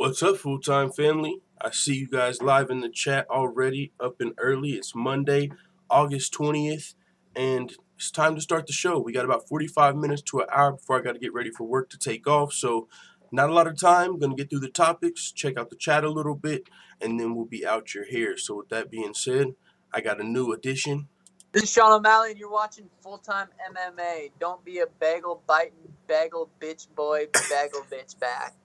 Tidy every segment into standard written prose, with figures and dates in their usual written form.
What's up, full-time family? I see you guys live in the chat already, up and early. It's Monday, August 20th, and it's time to start the show. We got about 45 minutes to an hour before I got to get ready for work to take off, so not a lot of time. I'm going to get through the topics, check out the chat a little bit, and then we'll be out your hair. So with that being said, I got a new addition. This is Sean O'Malley, and you're watching Full-Time MMA. Don't be a bagel-biting, bagel bitch boy, bagel bitch back.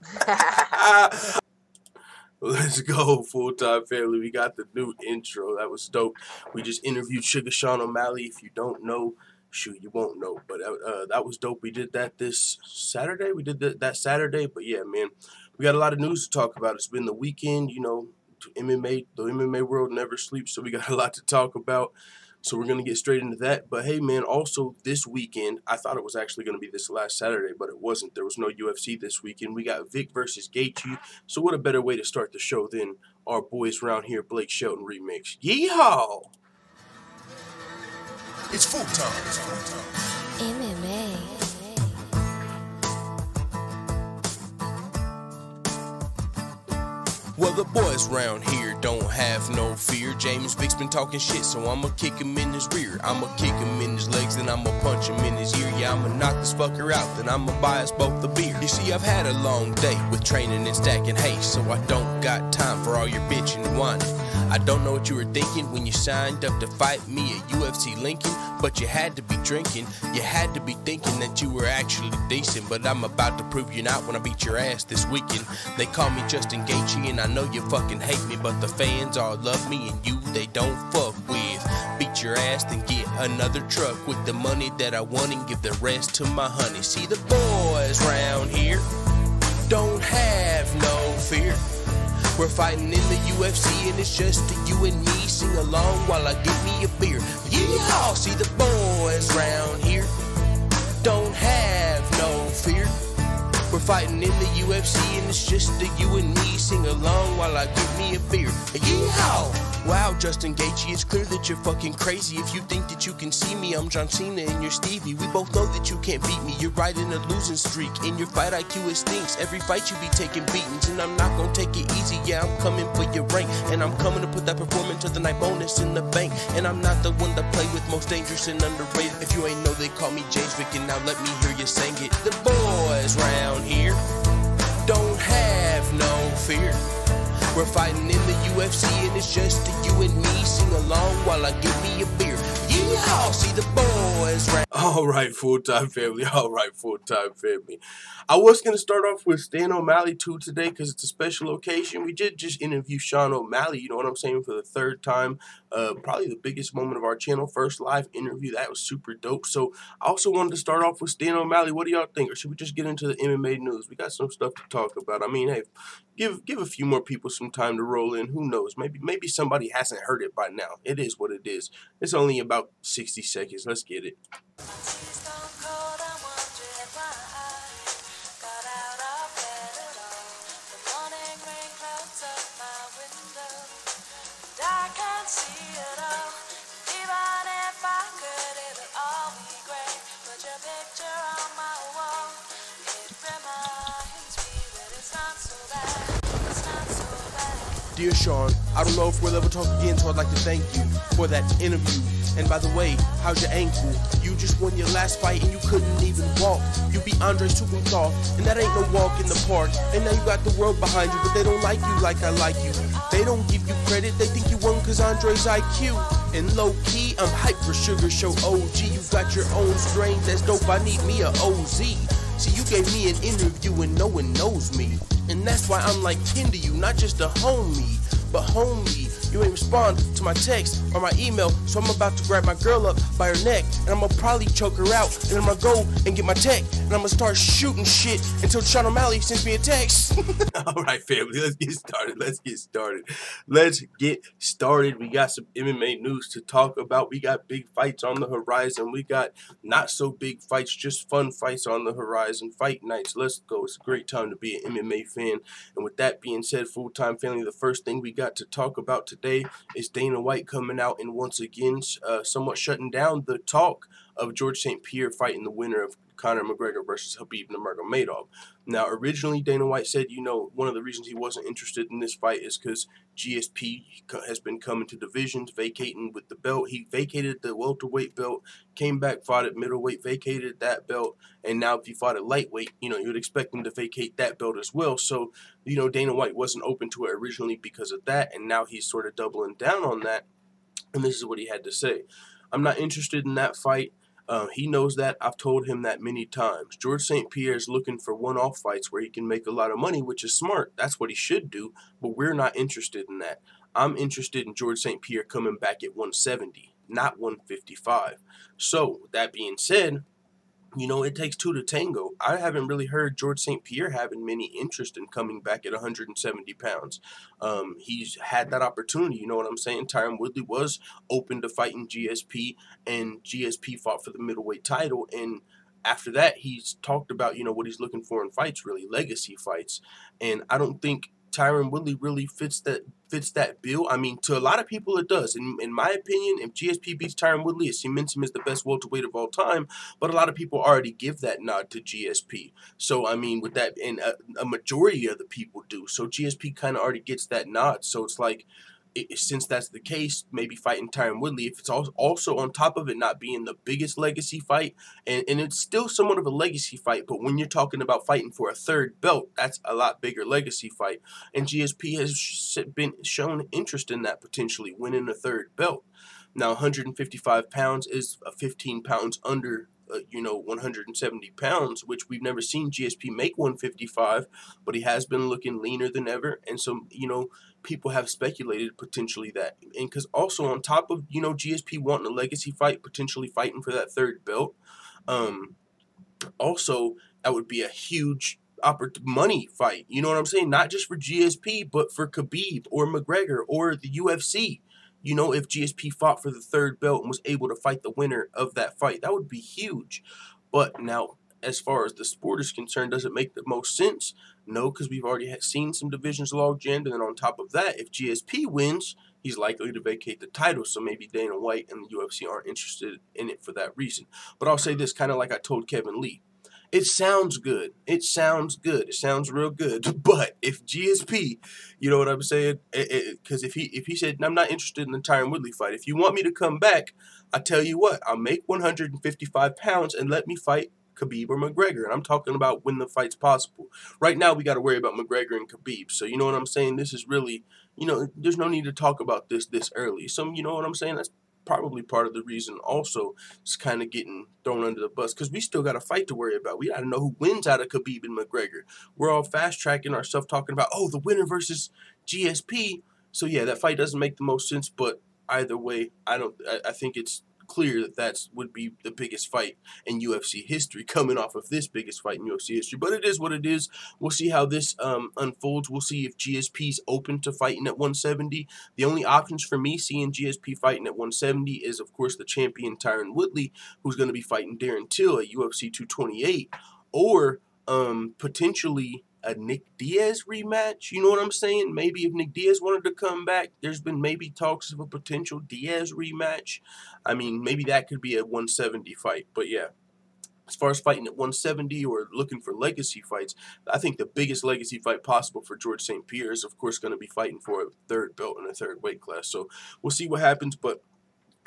Let's go, full-time family. We got the new intro. That was dope. We just interviewed Sugar Sean O'Malley. If you don't know, shoot, you won't know. But that was dope. We did that this Saturday. We did that Saturday. But yeah, man, we got a lot of news to talk about. It's been the weekend. You know, the MMA world never sleeps, so we got a lot to talk about. So we're going to get straight into that. But, hey, man, also this weekend, I thought it was actually going to be this last Saturday, but it wasn't. There was no UFC this weekend. We got Vick versus Gaethje. So what a better way to start the show than our boys around here, Blake Shelton remix. Yeehaw! It's full time. MMA. Well, the boys round here don't have no fear. James Vick's been talking shit, so I'ma kick him in his rear. I'ma kick him in his legs, then I'ma punch him in his ear. Yeah, I'ma knock this fucker out, then I'ma buy us both the beer. You see, I've had a long day with training and stacking hay, so I don't got time for all your bitching and whining. I don't know what you were thinking when you signed up to fight me at UFC Lincoln, but you had to be drinking. You had to be thinking that you were actually decent, but I'm about to prove you not when I beat your ass this weekend. They call me Justin Gaethje, and I know you fucking hate me, but the fans all love me, and you they don't fuck with. Beat your ass, then get another truck with the money that I won and give the rest to my honey. See, the boys round here don't have no fear. We're fighting in the UFC, and it's just you and me. Sing along while I get me a beer. Yeehaw! See, the boys round here don't have no fear. We're fighting in the UFC, and it's just you and me. Sing along while I get me a beer. Yeehaw! Wow, Justin Gaethje, it's clear that you're fucking crazy. If you think that you can see me, I'm John Cena and you're Stevie. We both know that you can't beat me. You're riding a losing streak. In your fight IQ, it stinks. Every fight you be taking beatings, and I'm not gonna take it easy. Yeah, I'm coming for your rank, and I'm coming to put that performance of the night bonus in the bank. And I'm not the one to play with, most dangerous and underrated. If you ain't know, they call me James Vick, and now let me hear you sing it. The boys round here don't have no fear. We're fighting in the UFC, and it's just you and me. Sing along while I get me a beer. Yeehaw! See, the boys round. All right, full-time family. All right, full-time family. I was going to start off with Stan O'Malley, too, today because it's a special occasion. We did just interview Sean O'Malley, you know what I'm saying, for the third time. Probably the biggest moment of our channel, first live interview. That was super dope. So I also wanted to start off with Stan O'Malley. What do y'all think? Or should we just get into the MMA news? We got some stuff to talk about. I mean, hey, give a few more people some time to roll in. Who knows? Maybe somebody hasn't heard it by now. It is what it is. It's only about 60 seconds. Let's get it. Dear Sean, I don't know if we'll ever talk again, so I'd like to thank you for that interview. And by the way, how's your ankle? You just won your last fight and you couldn't even walk. You beat Andre Tukhov, and that ain't no walk in the park. And now you got the world behind you, but they don't like you like I like you. They don't give you credit, they think you won cause Andre's IQ. And low-key, I'm hyped for Sugar Show OG. You got your own strain, that's dope, I need me a OZ. See, you gave me an interview and no one knows me. And that's why I'm like kin to you, not just a homie, but homie. You ain't respond to my text or my email, so I'm about to grab my girl up by her neck, and I'm gonna probably choke her out, and I'm gonna go and get my tech, and I'm gonna start shooting shit until Sean O'Malley sends me a text. All right, family, let's get started. We got some MMA news to talk about. We got big fights on the horizon. We got not so big fights, just fun fights on the horizon. Fight nights. Let's go. It's a great time to be an MMA fan. And with that being said, full-time family, the first thing we got to talk about today is Dana White coming out and once again somewhat shutting down the talk of Georges St-Pierre fighting the winner of Conor McGregor versus Khabib Nurmagomedov. Now, originally, Dana White said, one of the reasons he wasn't interested in this fight is because GSP has been coming to divisions, vacating with the belt. He vacated the welterweight belt, came back, fought at middleweight, vacated that belt, and now if he fought at lightweight, you would expect him to vacate that belt as well. So, Dana White wasn't open to it originally because of that, and now he's sort of doubling down on that, and this is what he had to say. I'm not interested in that fight. He knows that. I've told him that many times. Georges St-Pierre is looking for one-off fights where he can make a lot of money, which is smart. That's what he should do, but we're not interested in that. I'm interested in Georges St-Pierre coming back at 170, not 155. So, with that being said, it takes two to tango. I haven't really heard Georges St-Pierre having many interest in coming back at 170 pounds. He's had that opportunity, you know what I'm saying? Tyron Woodley was open to fighting GSP, and GSP fought for the middleweight title, and after that, he's talked about, what he's looking for in fights, really, legacy fights. And I don't think Tyron Woodley really fits that bill. I mean, to a lot of people it does. In my opinion, if GSP beats Tyron Woodley, it cements him as the best welterweight of all time. But a lot of people already give that nod to GSP. So, I mean, with that, and a majority of the people do. So GSP kind of already gets that nod. So it's like, since that's the case, maybe fighting Tyron Woodley, if it's also on top of it not being the biggest legacy fight, and it's still somewhat of a legacy fight, but when you're talking about fighting for a third belt, that's a lot bigger legacy fight, and GSP has been shown interest in that, potentially winning a third belt. Now, 155 pounds is 15 pounds under 170 pounds, which we've never seen GSP make 155, but he has been looking leaner than ever. And so, people have speculated potentially that. And because also on top of, GSP wanting a legacy fight, potentially fighting for that third belt, also, that would be a huge money fight. You know what I'm saying? Not just for GSP, but for Khabib or McGregor or the UFC. If GSP fought for the third belt and was able to fight the winner of that fight, that would be huge. But now, as far as the sport is concerned, does it make the most sense? No, because we've already seen some divisions log jammed, and then on top of that, if GSP wins, he's likely to vacate the title, so maybe Dana White and the UFC aren't interested in it for that reason. But I'll say this, kind of like I told Kevin Lee. It sounds good. It sounds good. It sounds real good. But if GSP, you know what I'm saying? Because if he said, I'm not interested in the Tyron Woodley fight. If you want me to come back, I tell you what, I'll make 155 pounds and let me fight Khabib or McGregor. And I'm talking about when the fight's possible. Right now, we got to worry about McGregor and Khabib. So you know what I'm saying? This is really, there's no need to talk about this early. So you know what I'm saying? That's probably part of the reason also it's kind of getting thrown under the bus, because we still got a fight to worry about. We got to know who wins out of Khabib and McGregor. We're all fast-tracking ourselves talking about, the winner versus GSP. So, yeah, that fight doesn't make the most sense, but either way, I think it's clear that would be the biggest fight in UFC history, coming off of this biggest fight in UFC history. But it is what it is. We'll see how this unfolds. We'll see if GSP's open to fighting at 170. The only options for me seeing GSP fighting at 170 is, of course, the champion Tyron Woodley, who's going to be fighting Darren Till at UFC 228, or potentially a Nick Diaz rematch. You know what I'm saying? Maybe if Nick Diaz wanted to come back, there's been maybe talks of a potential Diaz rematch. I mean, maybe that could be a 170 fight. But yeah, as far as fighting at 170 or looking for legacy fights, I think the biggest legacy fight possible for Georges St-Pierre is, of course, going to be fighting for a third belt in a third weight class. So we'll see what happens. But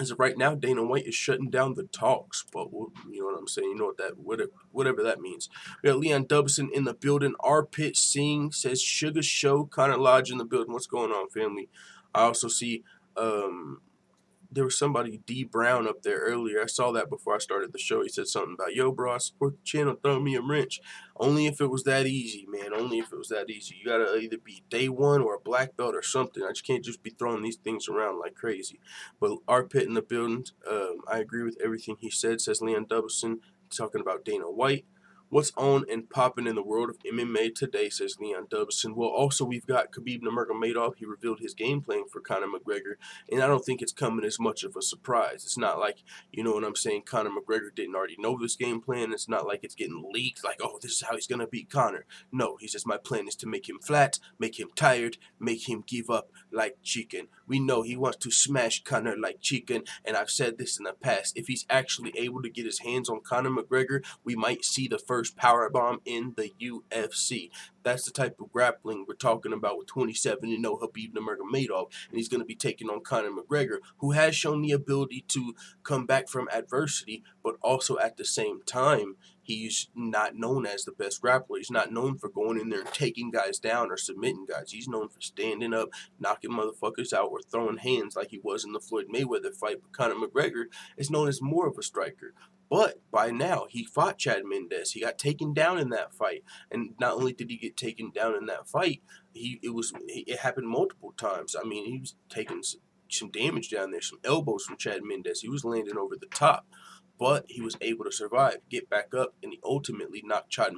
as of right now, Dana White is shutting down the talks, but you know what I'm saying? You know whatever that means. We got Leon Dubson in the building. Arpit Singh says, Sugar Show. Connor Lodge in the building. What's going on, family? I also see there was somebody, D Brown, up there earlier. I saw that before I started the show. He said something about, yo, bro, I support the channel, throw me a wrench. Only if it was that easy, man. Only if it was that easy. You got to either be day one or a black belt or something. I just can't just be throwing these things around like crazy. But Arpit in the building, I agree with everything he said, says Leon Dubson, talking about Dana White. What's on and popping in the world of MMA today, says Leon Dubson. Well, also we've got Khabib Nurmagomedov. He revealed his game plan for Conor McGregor, and I don't think it's coming as much of a surprise. It's not like, you know what I'm saying, Conor McGregor didn't already know this game plan. It's not like it's getting leaked, like, oh, this is how he's going to beat Conor. No, he says, my plan is to make him flat, make him tired, make him give up like chicken. We know he wants to smash Conor like chicken, and I've said this in the past. If he's actually able to get his hands on Conor McGregor, we might see the first powerbomb in the UFC. That's the type of grappling we're talking about with 27-0 Khabib Nurmagomedov, and he's going to be taking on Conor McGregor, who has shown the ability to come back from adversity, but also at the same time, he's not known as the best grappler. He's not known for going in there and taking guys down or submitting guys. He's known for standing up, knocking motherfuckers out, or throwing hands like he was in the Floyd Mayweather fight. But Conor McGregor is known as more of a striker. But by now, he fought Chad Mendes. He got taken down in that fight. And not only did he get taken down in that fight, it happened multiple times. I mean, he was taking some damage down there, some elbows from Chad Mendes. He was landing over the top. But he was able to survive, get back up, and he ultimately knocked Chad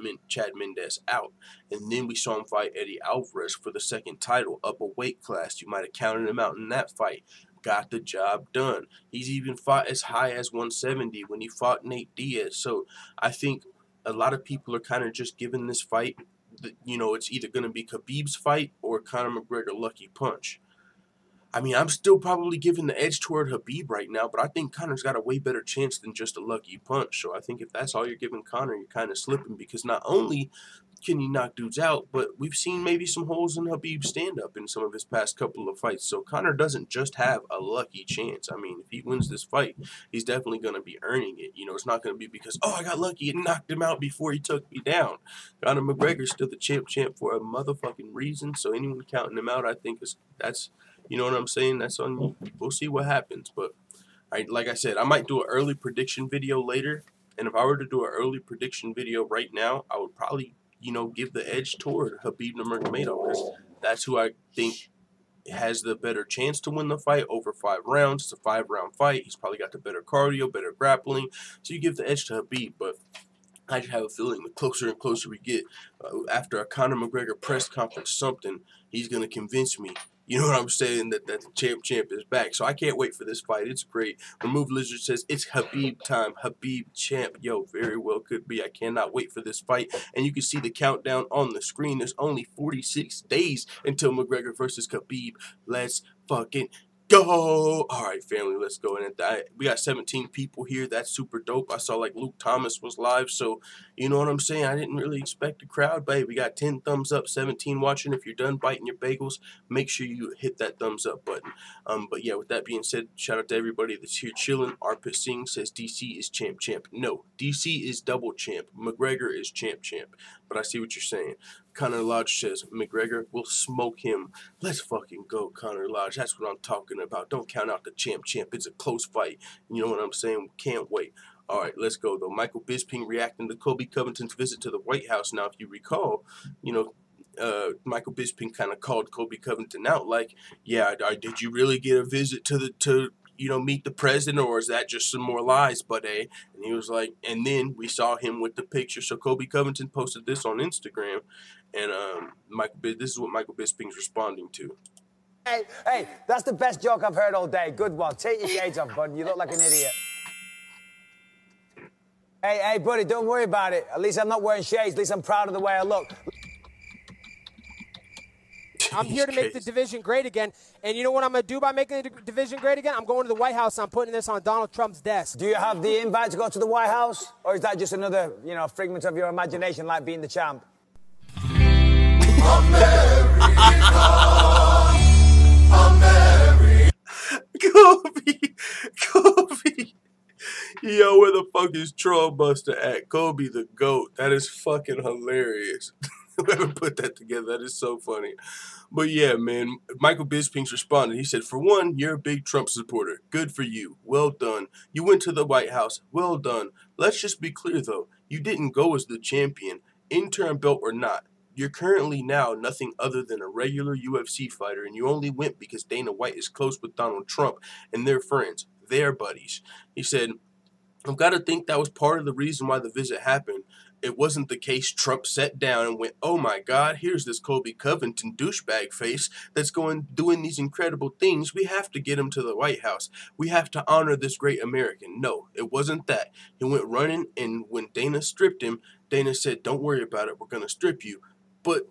Mendes out. And then we saw him fight Eddie Alvarez for the second title, up a weight class. You might have counted him out in that fight. Got the job done. He's even fought as high as 170 when he fought Nate Diaz. So I think a lot of people are kind of just giving this fight, you know, it's either going to be Khabib's fight or Conor McGregor lucky punch. I mean, I'm still probably giving the edge toward Khabib right now, but I think Conor's got a way better chance than just a lucky punch. So I think if that's all you're giving Conor, you're kind of slipping, because not only can he knock dudes out, but we've seen maybe some holes in Khabib's stand-up in some of his past couple of fights. So Conor doesn't just have a lucky chance. I mean, if he wins this fight, he's definitely going to be earning it. You know, it's not going to be because, oh, I got lucky and knocked him out before he took me down. Conor McGregor's still the champ for a motherfucking reason. So anyone counting him out, I think that's, you know what I'm saying? That's on you. We'll see what happens. But like I said, I might do an early prediction video later. And if I were to do an early prediction video right now, I would probably, you know, give the edge toward Khabib Nurmagomedov, because that's who I think has the better chance to win the fight over 5 rounds. It's a 5-round fight. He's probably got the better cardio, better grappling. So you give the edge to Khabib. But I just have a feeling the closer and closer we get, after a Conor McGregor press conference, something, he's going to convince me, you know what I'm saying, that the champ is back. So I can't wait for this fight. It's great. Remove Lizard says, it's Khabib time. Khabib champ. Yo, very well could be. I cannot wait for this fight. And you can see the countdown on the screen. There's only 46 days until McGregor versus Khabib. Let's fucking go. All right, family, let's go in. We got 17 people here. That's super dope. I saw like Luke Thomas was live, so you know what I'm saying. I didn't really expect a crowd, but hey, we got 10 thumbs up, 17 watching. If you're done biting your bagels, make sure you hit that thumbs up button. But yeah, with that being said, shout out to everybody that's here chilling. Arpit Singh says DC is champ. No, DC is double champ. McGregor is champ. But I see what you're saying. Conor Lodge says McGregor will smoke him. Let's fucking go, Conor Lodge. That's what I'm talking about. Don't count out the champ. It's a close fight. You know what I'm saying? Can't wait. All right, let's go, though. Michael Bisping reacting to Colby Covington's visit to the White House. Now, if you recall, you know, Michael Bisping kind of called Colby Covington out like, yeah, did you really get a visit to you know, meet the president, or is that just some more lies, buddy? And he was like, and then we saw him with the picture. So Colby Covington posted this on Instagram, and this is what Michael Bisping's responding to. Hey, that's the best joke I've heard all day. Good one. Take your shades off, bud. You look like an idiot. Hey, buddy, don't worry about it. At least I'm not wearing shades. At least I'm proud of the way I look. I'm here to make the division great again. And you know what I'm going to do by making the division great again? I'm going to the White House. I'm putting this on Donald Trump's desk. Do you have the invite to go to the White House? Or is that just another, you know, figment of your imagination like being the champ? America. Colby. Yo, where the fuck is Trollbuster at? Colby the GOAT. That is fucking hilarious. Whoever put that together, that is so funny. But yeah, man, Michael Bisping's responded. He said, for one, you're a big Trump supporter. Good for you. Well done. You went to the White House. Well done. Let's just be clear, though. You didn't go as the champion, interim belt or not. You're currently now nothing other than a regular UFC fighter, and you only went because Dana White is close with Donald Trump, and they're friends. They're buddies. He said, I've got to think that was part of the reason why the visit happened. it wasn't the case. Trump sat down and went, oh my God, here's this Colby Covington douchebag face that's doing these incredible things. We have to get him to the White House. We have to honor this great American. No, it wasn't that. He went running, and when Dana stripped him, Dana said, don't worry about it. We're going to strip you. But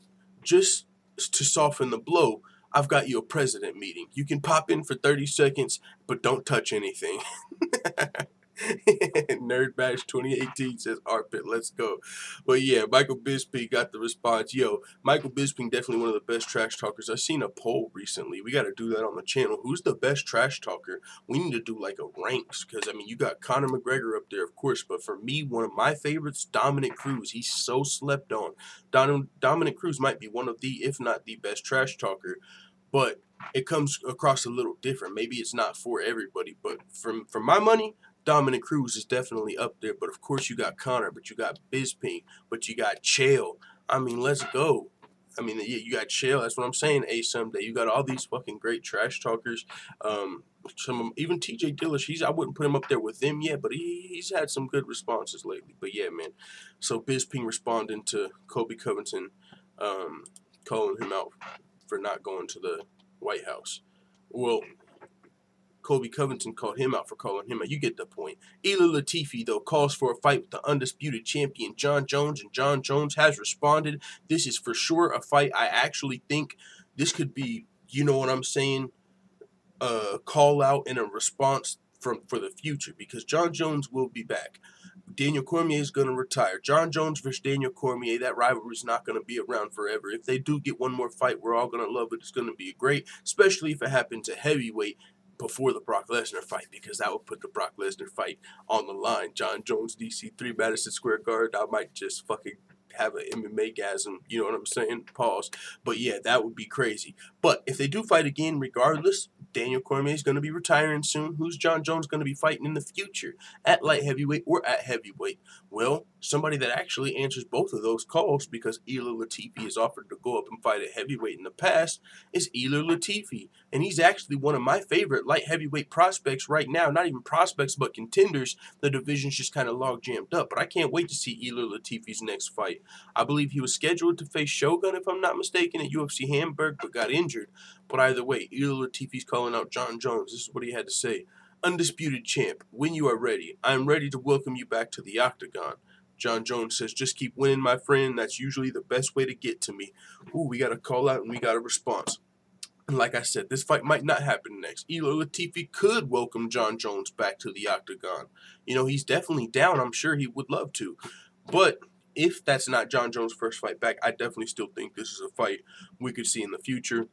just to soften the blow, I've got you a president meeting. You can pop in for 30 seconds, but don't touch anything. Nerd Bash 2018 says armpit, let's go. But yeah, Michael Bisping got the response. Yo, Michael Bisping definitely one of the best trash talkers. I seen a poll recently. We got to do that on the channel. Who's the best trash talker? We need to do like a ranks, because I mean, you got Conor McGregor up there, of course, but for me, one of my favorites, Dominic Cruz. He's so slept on. Dominic Cruz might be one of the, if not the best trash talker, but it comes across a little different. Maybe it's not for everybody, but for my money, Dominic Cruz is definitely up there. But of course you got Conor, but you got Bisping, but you got Chael. I mean, let's go. I mean, yeah, you got Chael. That's what I'm saying. Someday you got all these fucking great trash talkers. Even TJ Dillish. I wouldn't put him up there with them yet, but he's had some good responses lately. But yeah, man. So Bisping responding to Colby Covington, calling him out for not going to the White House. Well, Colby Covington called him out for calling him out. You get the point. Ilir Latifi, though, calls for a fight with the undisputed champion Jon Jones, and Jon Jones has responded. This is for sure a fight. I actually think this could be, you know what I'm saying, a call out and a response for the future, because Jon Jones will be back. Daniel Cormier is going to retire. Jon Jones versus Daniel Cormier, that rivalry is not going to be around forever. If they do get one more fight, we're all going to love it. It's going to be great, especially if it happens at heavyweight before the Brock Lesnar fight, because that would put the Brock Lesnar fight on the line. Jon Jones, DC3, Madison Square Garden. I might just fucking have an MMA-gasm, you know what I'm saying? Pause. But yeah, that would be crazy. But if they do fight again, regardless, Daniel Cormier is going to be retiring soon. Who's Jon Jones going to be fighting in the future? At light heavyweight or at heavyweight? Well, somebody that actually answers both of those calls, because Ilir Latifi has offered to go up and fight at heavyweight in the past, is Ilir Latifi. And he's actually one of my favorite light heavyweight prospects right now. Not even prospects, but contenders. The division's just kind of log jammed up. But I can't wait to see Ilir Latifi's next fight. I believe he was scheduled to face Shogun, if I'm not mistaken, at UFC Hamburg, but got injured. But either way, Ilir Latifi's calling out Jon Jones. This is what he had to say. Undisputed champ, when you are ready, I am ready to welcome you back to the octagon. Jon Jones says, just keep winning, my friend. That's usually the best way to get to me. Ooh, we got a call out and we got a response. And like I said, this fight might not happen next. Ilir Latifi could welcome Jon Jones back to the octagon. You know, he's definitely down. I'm sure he would love to. But if that's not Jon Jones' first fight back, I definitely still think this is a fight we could see in the future.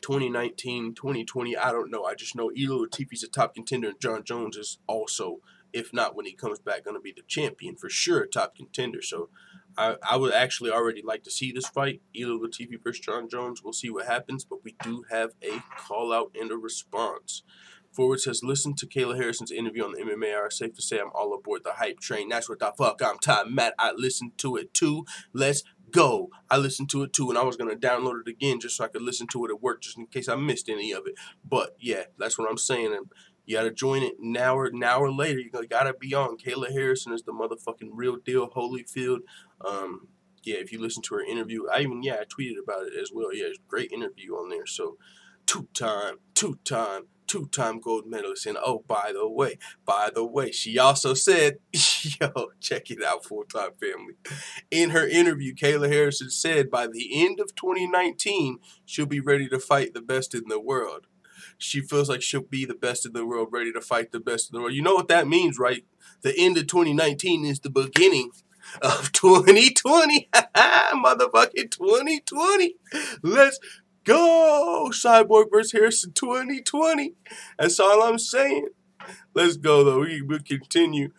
2019, 2020, I don't know. I just know Ilir Latifi's a top contender, and Jon Jones is also, if not when he comes back, going to be the champion. For sure, a top contender. So I would actually already like to see this fight, Ilir Latifi versus Jon Jones. We'll see what happens, but we do have a call-out and a response. Forward says, listen to Kayla Harrison's interview on the MMA Hour. Safe to say I'm all aboard the hype train. That's what the fuck I'm talking about. I listened to it too. Let's go. I listened to it too, and I was going to download it again just so I could listen to it at work, just in case I missed any of it. But yeah, that's what I'm saying. And you got to join it an hour later. You got to be on. Kayla Harrison is the motherfucking real deal, Holyfield. Yeah, if you listen to her interview, I tweeted about it as well. Yeah, it's a great interview on there. So two-time gold medalist. And oh, by the way, she also said, yo, check it out, full-time family. In her interview, Kayla Harrison said by the end of 2019, she'll be ready to fight the best in the world. She feels like she'll be the best in the world, ready to fight the best in the world. You know what that means, right? The end of 2019 is the beginning of 2020. Motherfucking 2020. Let's go. Cyborg versus Harrison 2020. That's all I'm saying. Let's go, though. We'll continue.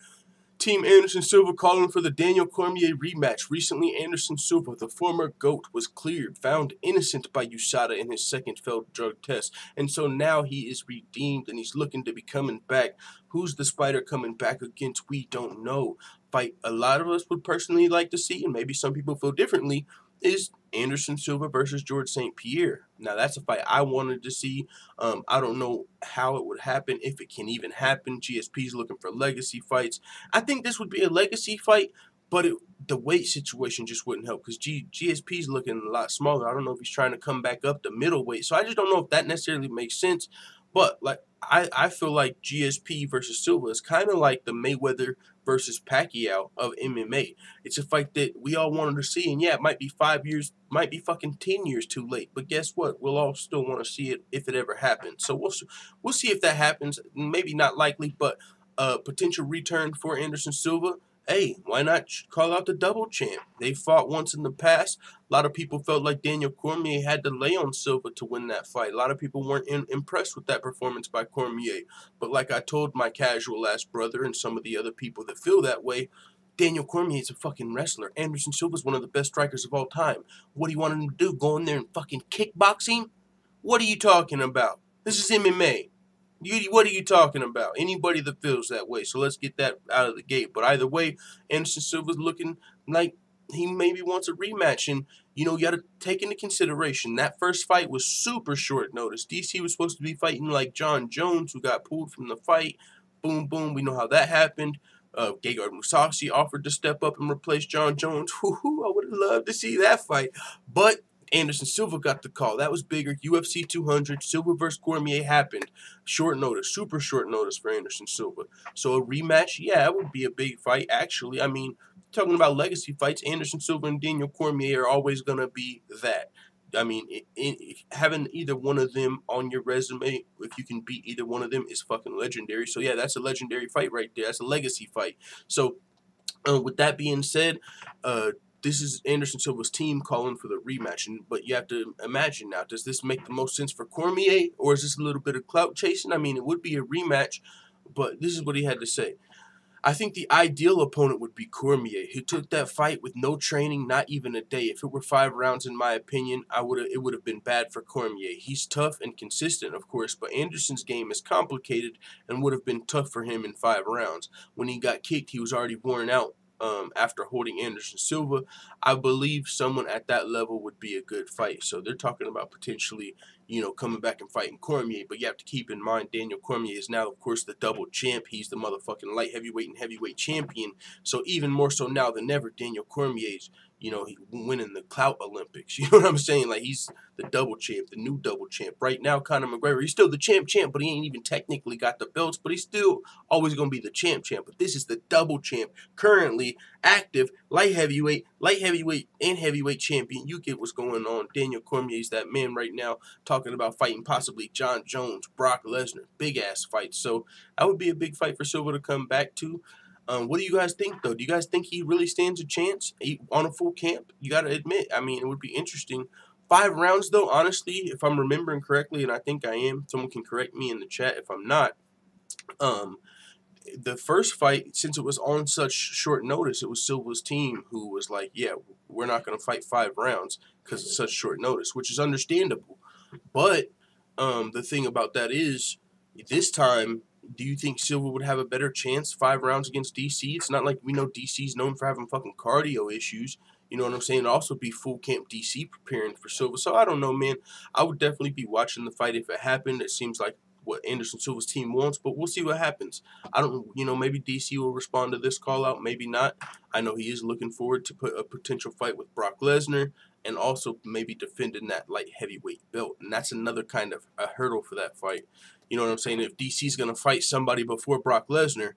Team Anderson Silva calling for the Daniel Cormier rematch. Recently, Anderson Silva, the former GOAT, was cleared, found innocent by USADA in his second failed drug test. And so now he is redeemed and he's looking to be coming back. Who's the Spider coming back against? We don't know. Fight a lot of us would personally like to see, and maybe some people feel differently, is Anderson Silva versus Georges St-Pierre. Now, that's a fight I wanted to see. I don't know how it would happen, if it can even happen. GSP's looking for legacy fights. I think this would be a legacy fight, but the weight situation just wouldn't help because GSP's looking a lot smaller. I don't know if he's trying to come back up to middleweight. So I just don't know if that necessarily makes sense. But like I feel like GSP versus Silva is kind of like the Mayweather versus Pacquiao of MMA. It's a fight that we all wanted to see, and yeah, it might be 5 years, might be fucking 10 years too late. But guess what? We'll all still want to see it if it ever happens. So we'll see if that happens. Maybe not likely, but potential return for Anderson Silva. Hey, why not call out the double champ? They fought once in the past. A lot of people felt like Daniel Cormier had to lay on Silva to win that fight. A lot of people weren't impressed with that performance by Cormier. But like I told my casual ass brother and some of the other people that feel that way, Daniel Cormier is a fucking wrestler. Anderson Silva is one of the best strikers of all time. What do you want him to do? Go in there and fucking kickboxing? What are you talking about? This is MMA. What are you talking about? Anybody that feels that way. So let's get that out of the gate. But either way, Anderson Silva's looking like he maybe wants a rematch. And, you know, you got to take into consideration that first fight was super short notice. DC was supposed to be fighting like Jon Jones, who got pulled from the fight. Boom, boom. We know how that happened. Gegard Mousasi offered to step up and replace Jon Jones. Woo-hoo, I would have loved to see that fight. But Anderson Silva got the call. That was bigger. UFC 200, Silva versus Cormier happened. Short notice, super short notice for Anderson Silva. So a rematch, yeah, it would be a big fight, actually. I mean, talking about legacy fights, Anderson Silva and Daniel Cormier are always going to be that. I mean, having either one of them on your resume, if you can beat either one of them, is fucking legendary. So, yeah, that's a legendary fight right there. That's a legacy fight. So, with that being said, this is Anderson Silva's team calling for the rematch. But you have to imagine now, does this make the most sense for Cormier, or is this a little bit of clout chasing? I mean, it would be a rematch, but this is what he had to say. I think the ideal opponent would be Cormier. He took that fight with no training, not even a day. If it were 5 rounds, in my opinion, it would have been bad for Cormier. He's tough and consistent, of course, but Anderson's game is complicated and would have been tough for him in 5 rounds. When he got kicked, he was already worn out. After holding Anderson Silva, I believe someone at that level would be a good fight. So they're talking about potentially, you know, coming back and fighting Cormier. But you have to keep in mind, Daniel Cormier is now, of course, the double champ. He's the motherfucking light heavyweight and heavyweight champion. So even more so now than ever, Daniel Cormier's, you know, he winning the Clout Olympics. You know what I'm saying? Like, he's the double champ, the new double champ. Right now, Conor McGregor, he's still the champ, but he ain't even technically got the belts, but he's still always going to be the champ. But this is the double champ, currently active light heavyweight, and heavyweight champion. You get what's going on. Daniel Cormier's that man right now, talking about fighting possibly Jon Jones, Brock Lesnar, big-ass fight. So that would be a big fight for Silva to come back to. What do you guys think, though? Do you guys think he really stands a chance on a full camp? You got to admit, I mean, it would be interesting. 5 rounds, though, honestly, if I'm remembering correctly, and I think I am, someone can correct me in the chat if I'm not. The first fight, since it was on such short notice, it was Silva's team who was like, yeah, we're not going to fight 5 rounds because it's such short notice, which is understandable. But the thing about that is, this time, do you think Silva would have a better chance 5 rounds against DC? It's not like we know DC's known for having fucking cardio issues. You know what I'm saying? It'd also be full camp DC preparing for Silva. So I don't know, man. I would definitely be watching the fight if it happened. It seems like what Anderson Silva's team wants, but we'll see what happens. I don't, you know, maybe DC will respond to this call out, maybe not. I know he is looking forward to put a potential fight with Brock Lesnar and also maybe defending that light heavyweight belt. And that's another kind of a hurdle for that fight. You know what I'm saying? If DC's going to fight somebody before Brock Lesnar,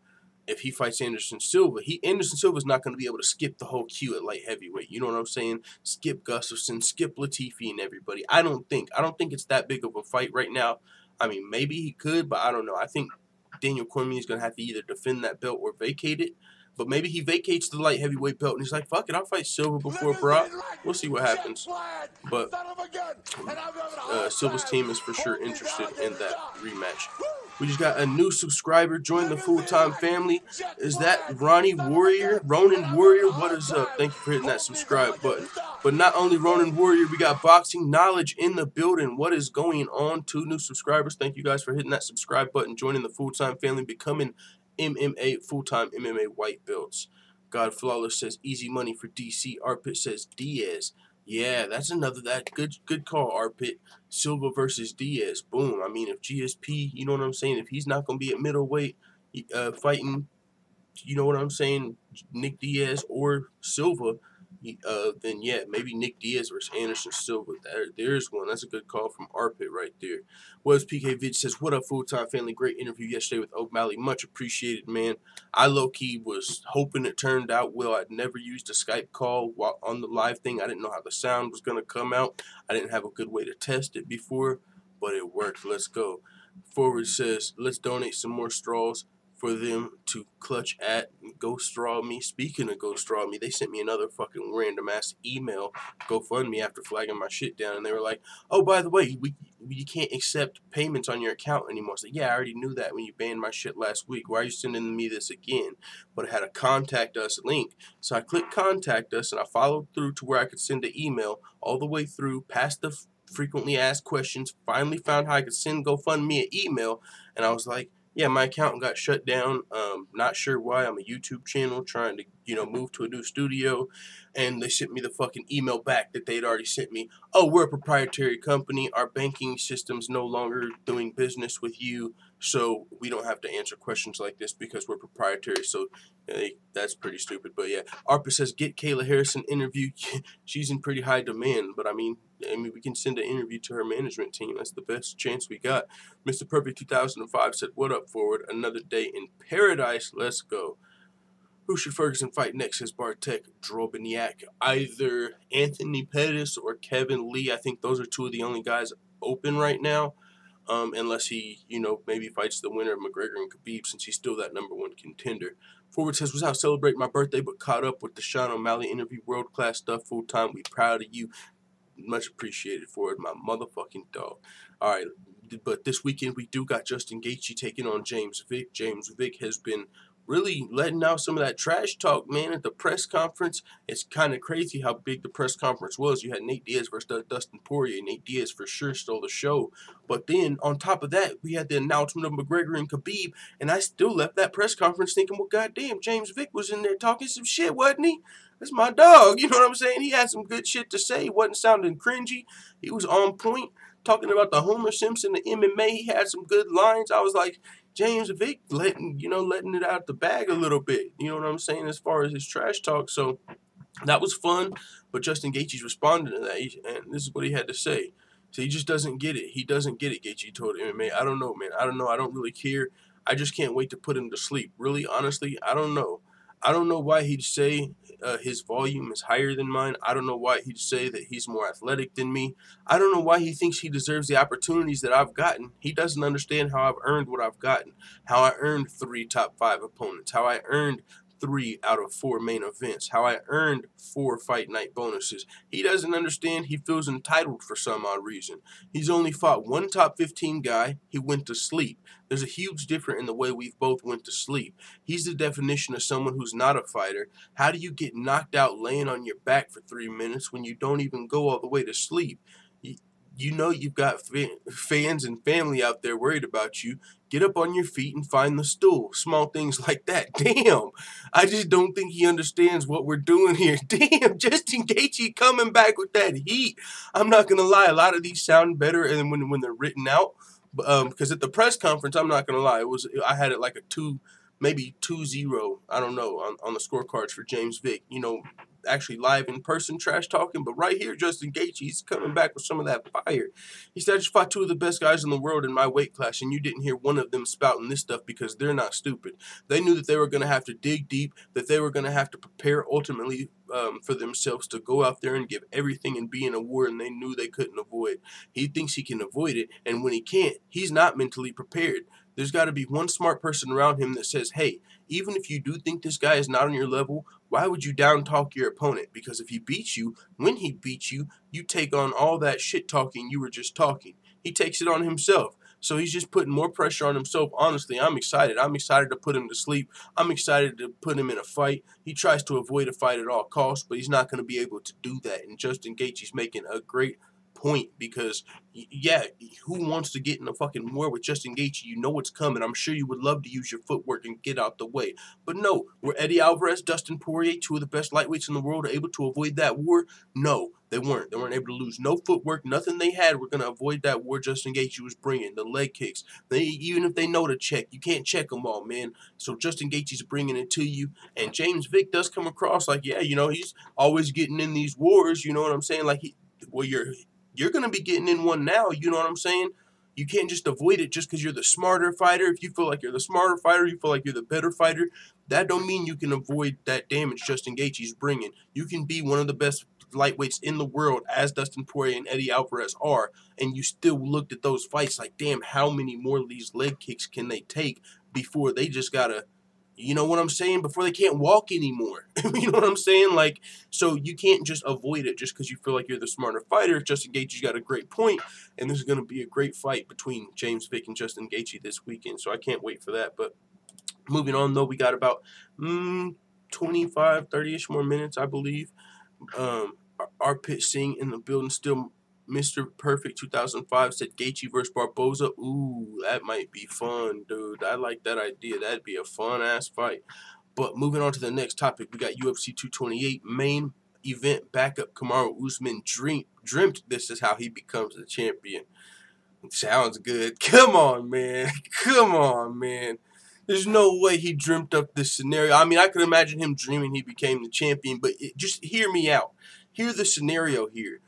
if he fights Anderson Silva, Anderson Silva's not going to be able to skip the whole queue at light heavyweight. You know what I'm saying? Skip Gustafsson, skip Latifi and everybody. I don't think it's that big of a fight right now. I mean, maybe he could, but I don't know. I think Daniel Cormier is going to have to either defend that belt or vacate it. But maybe he vacates the light heavyweight belt and he's like, fuck it, I'll fight Silva before Brock. We'll see what happens. But Silva's team is for sure interested in that rematch. We just got a new subscriber join the full-time family. Is that Ronan Warrior? What is up? Thank you for hitting that subscribe button. But not only Ronan Warrior, we got Boxing Knowledge in the building. What is going on? 2 new subscribers. Thank you guys for hitting that subscribe button, joining the full-time family, becoming MMA, full-time MMA white belts. God Flawless says easy money for DC. Arpit says Diaz. Yeah, that's another good call, Arpit. Silva versus Diaz. Boom. I mean, if GSP, you know what I'm saying, if he's not going to be at middleweight fighting you know what I'm saying, Nick Diaz or Silva, then yeah, maybe Nick Diaz versus Anderson Silva. There's one. That's a good call from Arpit right there. Was PK Vid says, what up, full-time family? Great interview yesterday with O'Malley. Much appreciated, man. I low-key was hoping it turned out well. I'd never used a Skype call while on the live thing. I didn't know how the sound was going to come out. I didn't have a good way to test it before, but it worked. Let's go. Forward says, let's donate some more straws for them to clutch at. Go Straw Me. Speaking of Go Straw Me, they sent me another fucking random ass email, GoFundMe, after flagging my shit down, and they were like, oh, by the way, you can't accept payments on your account anymore. I was like, yeah, I already knew that when you banned my shit last week. Why are you sending me this again? But it had a contact us link. So I clicked contact us, and I followed through to where I could send an email all the way through past the frequently asked questions, finally found how I could send GoFundMe an email, and I was like, yeah, my account got shut down. Not sure why. I'm a YouTube channel trying to, move to a new studio. And they sent me the fucking email back that they'd already sent me. Oh, we're a proprietary company. Our banking system's no longer doing business with you. So we don't have to answer questions like this because we're proprietary. So that's pretty stupid. But yeah, Arpa says, get Kayla Harrison interview. She's in pretty high demand. But I mean, we can send an interview to her management team. That's the best chance we got. Mr. Perfect 2005 said, what up, forward? Another day in paradise. Let's go. Who should Ferguson fight next? Says Bartek Drobiniak. Either Anthony Pettis or Kevin Lee. I think those are two of the only guys open right now. Unless he, maybe fights the winner of McGregor and Khabib, since he's still that #1 contender. Forward says, was out celebrating my birthday, but caught up with the Sean O'Malley interview. World-class stuff, full-time. We proud of you. Much appreciated for it, my motherfucking dog. All right, but this weekend we do got Justin Gaethje taking on James Vick. James Vick has been really letting out some of that trash talk, man, at the press conference. It's kind of crazy how big the press conference was. You had Nate Diaz versus Dustin Poirier. Nate Diaz for sure stole the show. But then, on top of that, we had the announcement of McGregor and Khabib, and I still left that press conference thinking, well, goddamn, James Vick was in there talking some shit, wasn't he? That's my dog, you know what I'm saying? He had some good shit to say. He wasn't sounding cringy. He was on point, talking about the Homer Simpson, the MMA. He had some good lines. I was like, James Vick letting it out the bag a little bit. You know what I'm saying, as far as his trash talk. So that was fun. But Justin Gaethje's responding to that, and this is what he had to say. So he just doesn't get it. He doesn't get it, Gaethje told MMA. I don't know, man. I don't know. I don't really care. I just can't wait to put him to sleep. Really, honestly, I don't know. I don't know why he'd say his volume is higher than mine. I don't know why he'd say that he's more athletic than me. I don't know why he thinks he deserves the opportunities that I've gotten. He doesn't understand how I've earned what I've gotten, how I earned 3 top 5 opponents, how I earned 3 out of 4 main events, how I earned 4 fight night bonuses. He doesn't understand. He feels entitled for some odd reason. He's only fought 1 top 15 guy. He went to sleep. There's a huge difference in the way we've both went to sleep. He's the definition of someone who's not a fighter. How do you get knocked out laying on your back for 3 minutes when you don't even go all the way to sleep? You know you've got fans and family out there worried about you. Get up on your feet and find the stool. Small things like that. Damn. I just don't think he understands what we're doing here. Damn, Justin Gaethje coming back with that heat. I'm not going to lie. A lot of these sound better and when they're written out. Because at the press conference, I'm not going to lie, I had it like a 2, maybe 2-0, I don't know, on the scorecards for James Vick. Actually live in person trash talking, but right here, Justin Gaethje, he's coming back with some of that fire. He said, I just fought 2 of the best guys in the world in my weight class, and you didn't hear one of them spouting this stuff because they're not stupid. They knew that they were going to have to dig deep, that they were going to have to prepare ultimately for themselves to go out there and give everything and be in a war, and they knew they couldn't avoid. He thinks he can avoid it, and when he can't, he's not mentally prepared. There's got to be one smart person around him that says, hey, even if you do think this guy is not on your level, why would you down talk your opponent? Because if he beats you, when he beats you, you take on all that shit talking you were just talking. He takes it on himself. So he's just putting more pressure on himself. Honestly, I'm excited. I'm excited to put him to sleep. I'm excited to put him in a fight. He tries to avoid a fight at all costs, but he's not going to be able to do that. And Justin Gaethje's making a great point because, yeah, who wants to get in a fucking war with Justin Gaethje? You know what's coming. I'm sure you would love to use your footwork and get out the way. But no, were Eddie Alvarez, Dustin Poirier, two of the best lightweights in the world, able to avoid that war? No, they weren't. They weren't able to lose no footwork. Nothing they had were going to avoid that war Justin Gaethje was bringing. The leg kicks. Even if they know to check, you can't check them all, man. So Justin Gaethje's bringing it to you. And James Vick does come across like, yeah, you know, he's always getting in these wars. You know what I'm saying? Like, you're going to be getting in one now. You know what I'm saying? You can't just avoid it just because you're the smarter fighter. If you feel like you're the smarter fighter, you feel like you're the better fighter, that don't mean you can avoid that damage Justin Gaethje's bringing. You can be one of the best lightweights in the world, as Dustin Poirier and Eddie Alvarez are, and you still looked at those fights like, damn, how many more of these leg kicks can they take before they just gotta, you know what I'm saying, before they can't walk anymore. You know what I'm saying? Like, so you can't just avoid it just because you feel like you're the smarter fighter. Justin Gaethje's got a great point, and this is going to be a great fight between James Vick and Justin Gaethje this weekend, so I can't wait for that. But moving on, though, we got about 25, 30-ish more minutes, I believe. Our Pit Singh in the building, still Mr. Perfect 2005 said Gaethje versus Barboza. Ooh, that might be fun, dude. I like that idea. That'd be a fun-ass fight. But moving on to the next topic, we got UFC 228 main event backup Kamaru Usman dreamt this is how he becomes the champion. Sounds good. Come on, man. Come on, man. There's no way he dreamt up this scenario. I mean, I could imagine him dreaming he became the champion, but just hear me out. Hear the scenario here.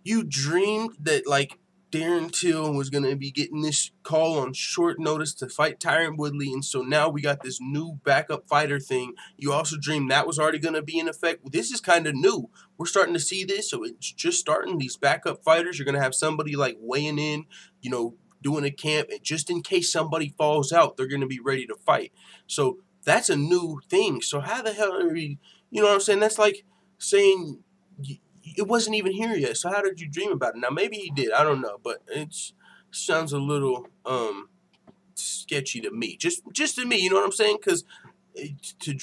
You dreamed that, like, Darren Till was going to be getting this call on short notice to fight Tyron Woodley, and so now we got this new backup fighter thing. You also dreamed that was already going to be in effect. This is kind of new. We're starting to see this, so it's just starting. These backup fighters, you're going to have somebody, like, weighing in, you know, doing a camp, and just in case somebody falls out, they're going to be ready to fight. So that's a new thing. So how the hell are we, you know what I'm saying? That's like saying it wasn't even here yet. So how did you dream about it? Now, maybe he did. I don't know. But it sounds a little sketchy to me. Just to me, you know what I'm saying? Because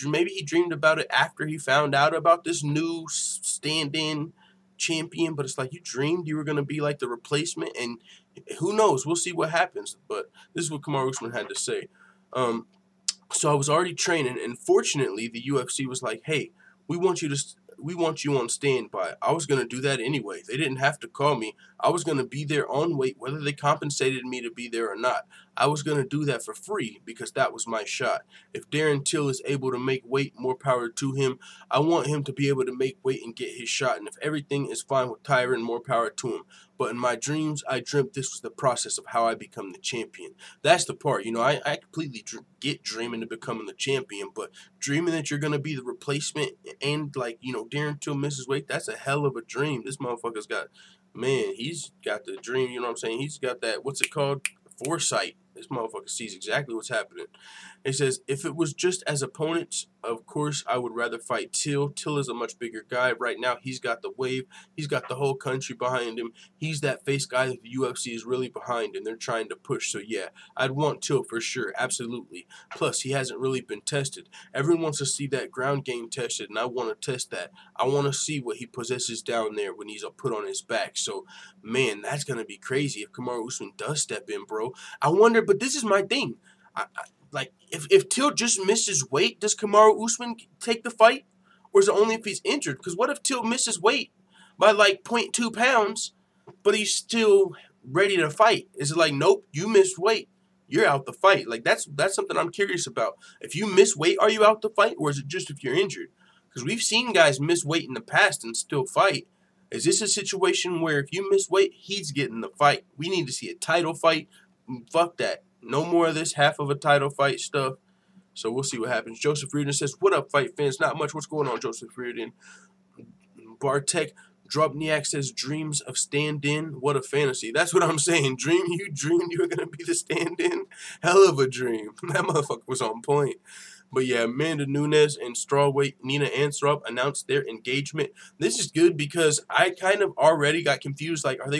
maybe he dreamed about it after he found out about this new stand-in champion. But it's like you dreamed you were going to be like the replacement. And who knows? We'll see what happens. But this is what Kamaru Usman had to say. So I was already training. And fortunately, the UFC was like, hey, we want you on standby. I was going to do that anyway. They didn't have to call me. I was going to be there on weight, whether they compensated me to be there or not. I was going to do that for free because that was my shot. If Darren Till is able to make weight, more power to him. I want him to be able to make weight and get his shot. And if everything is fine with Tyron, more power to him. But in my dreams, I dreamt this was the process of how I become the champion. That's the part. You know, I completely get dreaming to becoming the champion, but dreaming that you're going to be the replacement and, like, you know, Darren Till misses weight, that's a hell of a dream. This motherfucker's got, man, he's got the dream, you know what I'm saying? He's got that, what's it called? Foresight. This motherfucker sees exactly what's happening. He says, if it was just as opponents, of course, I would rather fight Till. Till is a much bigger guy. Right now, he's got the wave. He's got the whole country behind him. He's that face guy that the UFC is really behind, and they're trying to push. So, yeah, I'd want Till for sure. Absolutely. Plus, he hasn't really been tested. Everyone wants to see that ground game tested, and I want to test that. I want to see what he possesses down there when he's put on his back. So, man, that's going to be crazy if Kamaru Usman does step in, bro. I wonder, but this is my thing. Like, if Till just misses weight, does Kamaru Usman take the fight? Or is it only if he's injured? Because what if Till misses weight by, like, 0.2 pounds, but he's still ready to fight? Is it like, nope, you missed weight, you're out the fight? Like, that's something I'm curious about. If you miss weight, are you out the fight? Or is it just if you're injured? Because we've seen guys miss weight in the past and still fight. Is this a situation where if you miss weight, he's getting the fight? We need to see a title fight. Fuck that. No more of this half of a title fight stuff. So we'll see what happens. Joseph Reardon says, what up, fight fans? Not much. What's going on, Joseph Reardon? Bartek Drobniak says, dreams of stand-in. What a fantasy. That's what I'm saying. You dreamed you were going to be the stand-in? Hell of a dream. That motherfucker was on point. But yeah, Amanda Nunes and strawweight Nina Ansaroff announced their engagement. This is good because I kind of already got confused. Like, are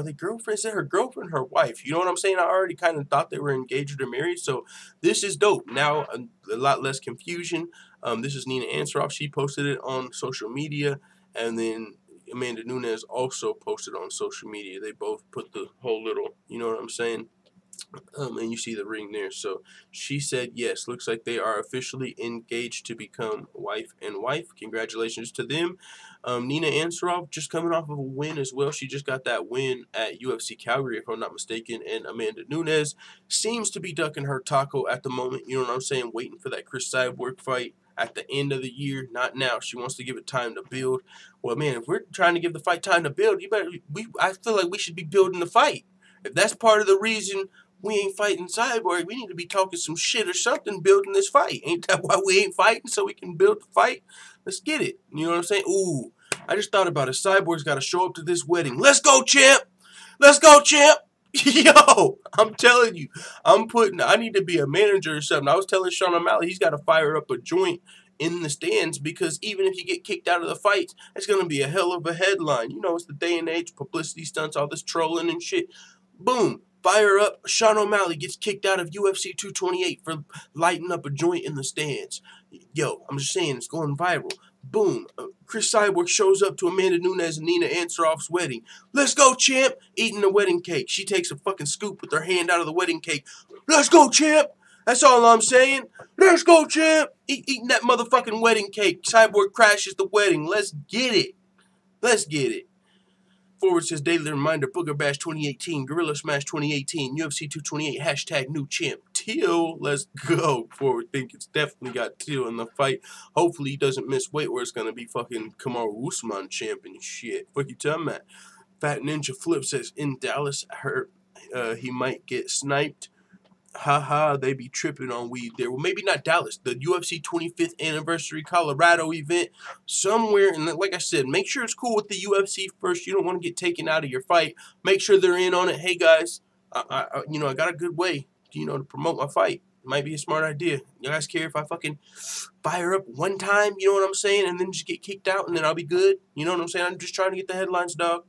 they girlfriends? Is it her girlfriend, her wife? You know what I'm saying? I already kind of thought they were engaged or married. So this is dope. Now a lot less confusion. This is Nina Ansaroff. She posted it on social media, and then Amanda Nunes also posted on social media. They both put the whole little, you know what I'm saying? And you see the ring there. So she said yes. Looks like they are officially engaged to become wife and wife. Congratulations to them. Nina Ansaroff just coming off of a win as well. She just got that win at UFC Calgary, if I'm not mistaken. And Amanda Nunes seems to be ducking her taco at the moment. You know what I'm saying? Waiting for that Chris Cyborg fight at the end of the year. Not now. She wants to give it time to build. Well, man, if we're trying to give the fight time to build, I feel like we should be building the fight. If that's part of the reason we ain't fighting Cyborg, we need to be talking some shit or something, building this fight. Ain't that why we ain't fighting? So we can build the fight? Let's get it. You know what I'm saying? Ooh, I just thought about it. Cyborg's got to show up to this wedding. Let's go, champ! Let's go, champ! Yo, I'm telling you, I need to be a manager or something. I was telling Sean O'Malley he's got to fire up a joint in the stands, because even if you get kicked out of the fights, it's going to be a hell of a headline. You know, it's the day and age, publicity stunts, all this trolling and shit. Boom. Fire up. Sean O'Malley gets kicked out of UFC 228 for lighting up a joint in the stands. Yo, I'm just saying, it's going viral. Boom. Chris Cyborg shows up to Amanda Nunes and Nina Ansaroff's wedding. Let's go, champ. Eating the wedding cake. She takes a fucking scoop with her hand out of the wedding cake. Let's go, champ. That's all I'm saying. Let's go, champ. Eating that motherfucking wedding cake. Cyborg crashes the wedding. Let's get it. Let's get it. Forward says, daily reminder, Booger Bash 2018, Gorilla Smash 2018, UFC 228, hashtag new champ. Till, let's go. Forward think it's definitely got Till in the fight. Hopefully he doesn't miss weight where it's going to be fucking Kamaru Usman champ and shit. Fuck you telling me. Fat Ninja Flip says, in Dallas, I heard he might get sniped. Haha, they be tripping on weed there. Well, maybe not Dallas. The UFC 25th anniversary Colorado event somewhere. And like I said, make sure it's cool with the UFC first. You don't want to get taken out of your fight. Make sure they're in on it. Hey guys, I got a good way, to promote my fight. Might be a smart idea. You guys care if I fucking fire up one time? You know what I'm saying? And then just get kicked out and then I'll be good. You know what I'm saying? I'm just trying to get the headlines, dog.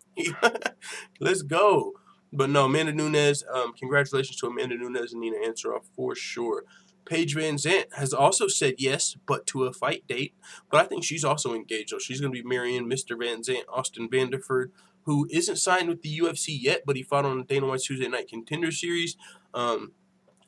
Let's go. But no, Amanda Nunes, congratulations to Amanda Nunes and Nina Ansaroff for sure. Paige VanZant has also said yes, but to a fight date. But I think she's also engaged, though. She's going to be marrying Mr. VanZant, Austin Vanderford, who isn't signed with the UFC yet, but he fought on the Dana White's Tuesday Night Contender Series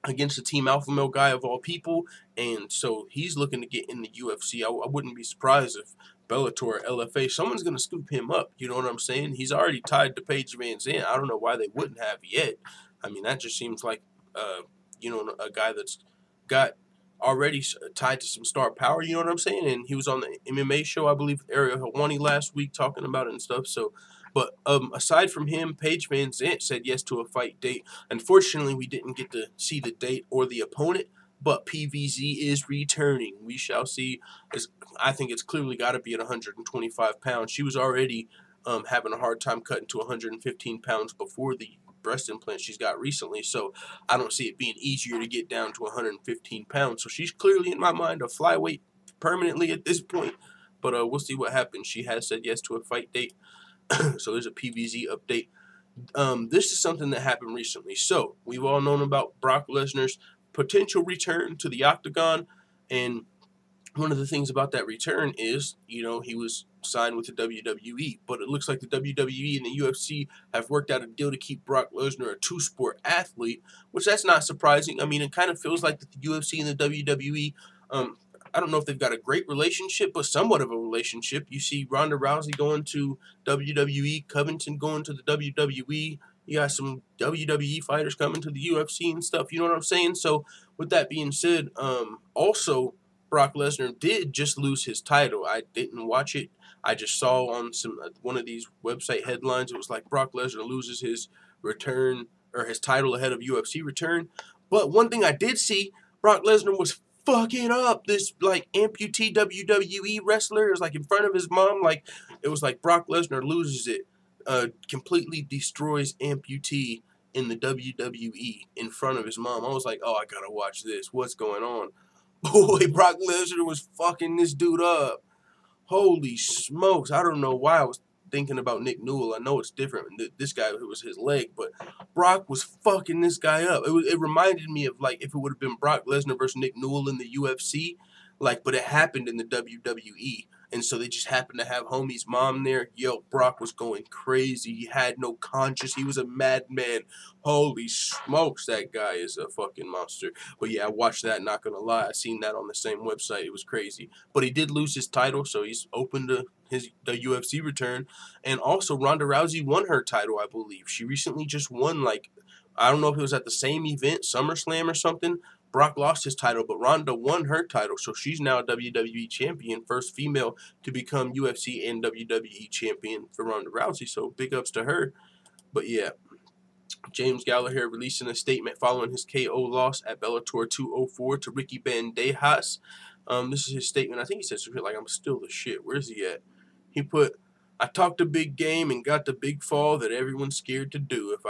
against the Team Alpha Male guy of all people. And so he's looking to get in the UFC. I wouldn't be surprised if Bellator, LFA, someone's going to scoop him up. You know what I'm saying? He's already tied to Paige VanZant. I don't know why they wouldn't have yet. I mean, that just seems like, a guy that's got already tied to some star power. You know what I'm saying? And he was on the MMA show, I believe, Ariel Helwani last week talking about it and stuff. So, but aside from him, Paige VanZant said yes to a fight date. Unfortunately, we didn't get to see the date or the opponent. But PVZ is returning. We shall see. I think it's clearly got to be at 125 pounds. She was already having a hard time cutting to 115 pounds before the breast implant she's got recently. So I don't see it being easier to get down to 115 pounds. So she's clearly, in my mind, a flyweight permanently at this point. But we'll see what happens. She has said yes to a fight date. So there's a PVZ update. This is something that happened recently. So we've all known about Brock Lesnar's potential return to the octagon, and one of the things about that return is, he was signed with the WWE, but it looks like the WWE and the UFC have worked out a deal to keep Brock Lesnar a two-sport athlete, which that's not surprising. I mean, it kind of feels like that the UFC and the WWE, I don't know if they've got a great relationship, but somewhat of a relationship. You see Ronda Rousey going to WWE, Covington going to the WWE. You got some WWE fighters coming to the UFC and stuff. You know what I'm saying? So with that being said, also Brock Lesnar did just lose his title. I didn't watch it. I just saw on one of these website headlines, it was like Brock Lesnar loses his return or his title ahead of UFC return. But one thing I did see, Brock Lesnar was fucking up this like amputee WWE wrestler. It was like in front of his mom. Like it was like Brock Lesnar loses it. Completely destroys amputee in the WWE in front of his mom. I was like, oh, I gotta watch this. What's going on? Boy, Brock Lesnar was fucking this dude up. Holy smokes. I don't know why I was thinking about Nick Newell. I know it's different. This guy, it was his leg, but Brock was fucking this guy up. It reminded me of like if it would have been Brock Lesnar versus Nick Newell in the UFC, but it happened in the WWE. And so they just happened to have homie's mom there. Yo, Brock was going crazy. He had no conscience. He was a madman. Holy smokes, that guy is a fucking monster. But yeah, I watched that, not gonna lie. I seen that on the same website. It was crazy. But he did lose his title, so he's open to the UFC return. And also, Ronda Rousey won her title, I believe. She recently just won, like, I don't know if it was at the same event, SummerSlam or something. Brock lost his title, but Ronda won her title, so she's now a WWE champion, first female to become UFC and WWE champion for Ronda Rousey, so big ups to her. But yeah, James Gallagher releasing a statement following his KO loss at Bellator 204 to Ricky Bandejas. This is his statement. I think he said something like, "I'm still the shit." Where's he at? He put, "I talked a big game and got the big fall that everyone's scared to do. If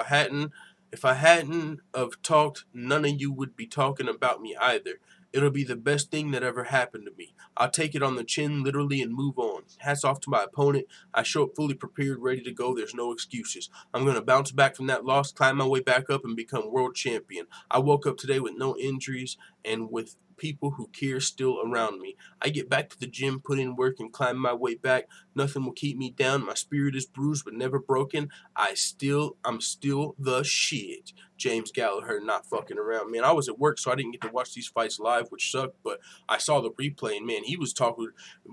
I hadn't of talked, none of you would be talking about me either. It'll be the best thing that ever happened to me. I'll take it on the chin literally and move on. Hats off to my opponent. I show up fully prepared, ready to go. There's no excuses. I'm going to bounce back from that loss, climb my way back up, and become world champion. I woke up today with no injuries and with people who care still around me. I get back to the gym, put in work, and climb my way back. Nothing will keep me down. My spirit is bruised but never broken. I'm still the shit." James Gallagher not fucking around. Man, I was at work, so I didn't get to watch these fights live, which sucked, but I saw the replay, and man, he was talking.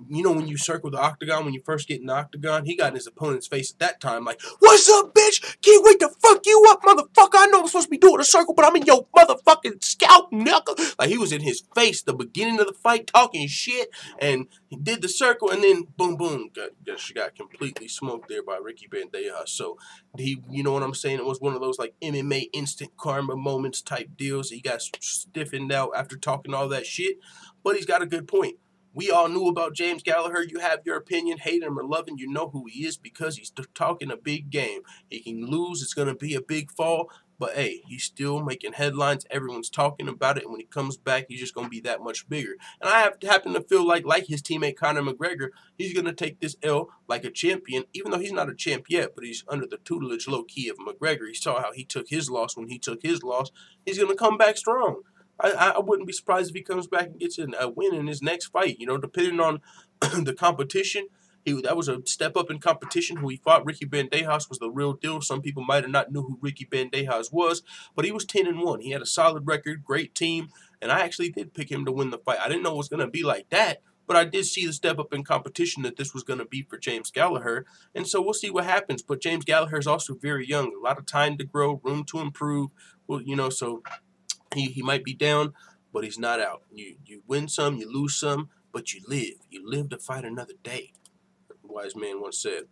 You know when you circle the octagon, when you first get in the octagon, he got in his opponent's face at that time like, "What's up, bitch? Can't wait to fuck you up, motherfucker. I know I'm supposed to be doing a circle, but I'm in your motherfucking scalp knuckle." Like, he was in his face the beginning of the fight talking shit, and he did the circle, and then boom, boom, she got completely smoked there by Ricky Bandejas. So he, you know what I'm saying? It was one of those like MMA instant karma moments type deals. He got stiffened out after talking all that shit, but he's got a good point. We all knew about James Gallagher. You have your opinion, hate him or love him. You know who he is because he's talking a big game. He can lose. It's going to be a big fall. But, hey, he's still making headlines. Everyone's talking about it. And when he comes back, he's just going to be that much bigger. And I happen to feel like his teammate Conor McGregor, he's going to take this L like a champion, even though he's not a champ yet, but he's under the tutelage low-key of McGregor. He saw how he took his loss when he took his loss. He's going to come back strong. I wouldn't be surprised if he comes back and gets a win in his next fight. You know, depending on the competition. That was a step up in competition. Who he fought, Ricky Bandejas, was the real deal. Some people might have not knew who Ricky Bandejas was, but he was 10-1. He had a solid record, great team, and I actually did pick him to win the fight. I didn't know it was going to be like that, but I did see the step up in competition that this was going to be for James Gallagher, and so we'll see what happens. But James Gallagher is also very young, a lot of time to grow, room to improve. Well, you know, so he might be down, but he's not out. You win some, you lose some, but you live. You live to fight another day. Wise man once said.